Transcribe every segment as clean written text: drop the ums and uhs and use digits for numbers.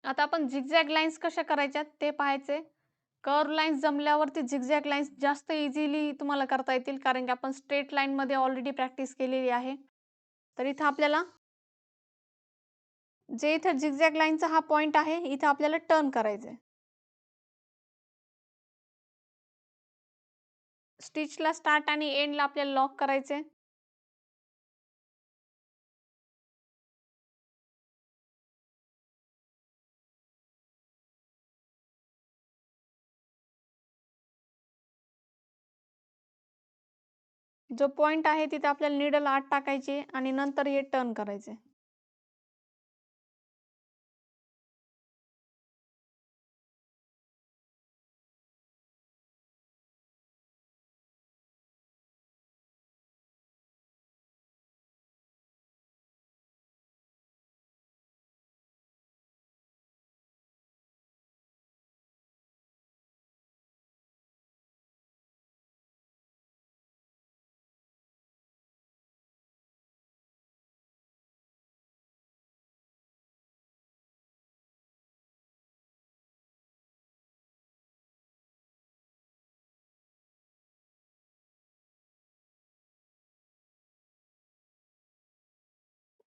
आता आपण zigzag lines कशा करायच्या ते पाहायचे. कर्व्ह लाईन्स जमल्यावरती झिगझॅग लाईन्स जास्त इझिली तुम्हाला करता येतील, कारण की आपण स्ट्रेट लाईनमध्ये ऑलरेडी प्रॅक्टिस केलेली आहे. तर इथं आपल्याला जे इथं झिगझॅग लाईनचा हा पॉइंट आहे, इथं आपल्याला टर्न करायचं आहे. स्टिचला स्टार्ट आणि एंडला आपल्याला लॉक करायचे. जो पॉइंट आहे तिथे आपल्याला नीडल आत टाकायची आणि नंतर हे टर्न करायचे.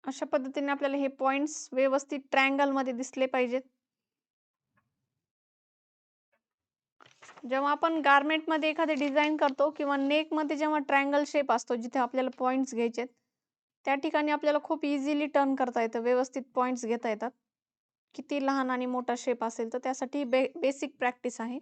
अशा पद्धतीने आपल्याला हे पॉइंट्स व्यवस्थित ट्रायंगलमध्ये दिसले पाहिजेत. जेव्हा आपण गारमेंटमध्ये एखादी डिझाइन करतो किंवा नेकमध्ये जेव्हा ट्रायंगल शेप असतो, जिथे आपल्याला पॉइंट्स घ्यायचे आहेत, त्या ठिकाणी आपल्याला खूप इझिली टर्न करता येतं, व्यवस्थित पॉइंट्स घेता येतात. किती लहान आणि मोठा शेप असेल तर त्यासाठी बेसिक प्रॅक्टिस आहे.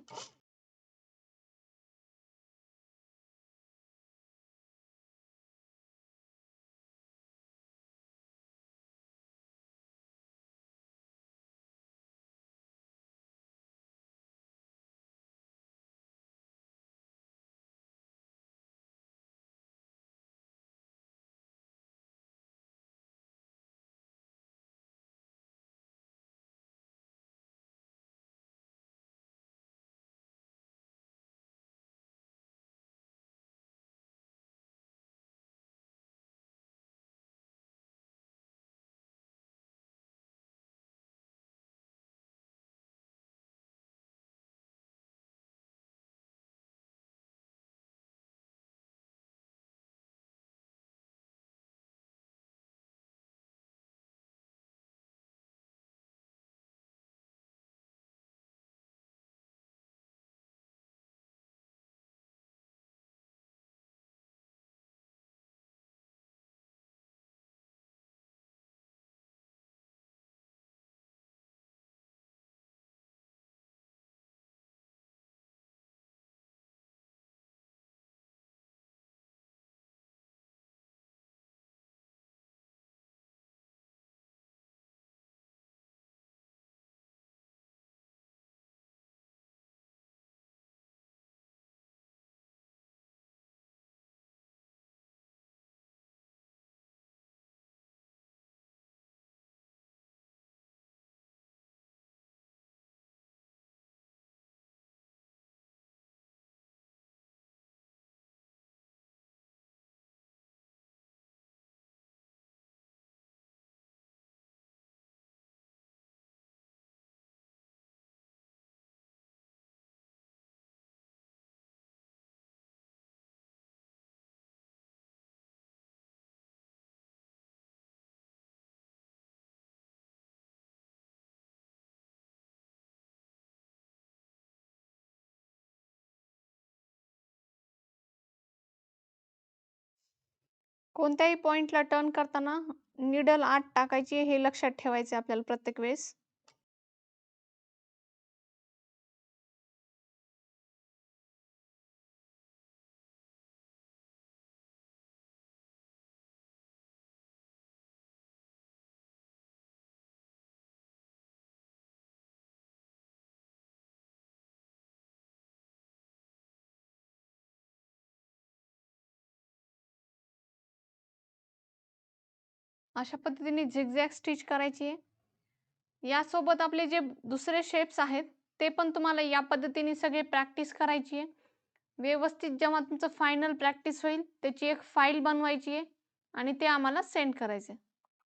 कोणत्याही पॉइंटला टर्न करताना नीडल आत टाकायची हे लक्षात ठेवायचे आपल्याला प्रत्येक वेळेस. अशा पद्धतीने झिगझॅग स्टिच करायची आहे. यासोबत आपले जे दुसरे शेप्स आहेत, ते पण तुम्हाला या पद्धतीने सगळे प्रॅक्टिस करायची आहे. व्यवस्थित जेव्हा तुमचं फायनल प्रॅक्टिस होईल, त्याची एक फाईल बनवायची आहे आणि ते आम्हाला सेंड करायचं आहे.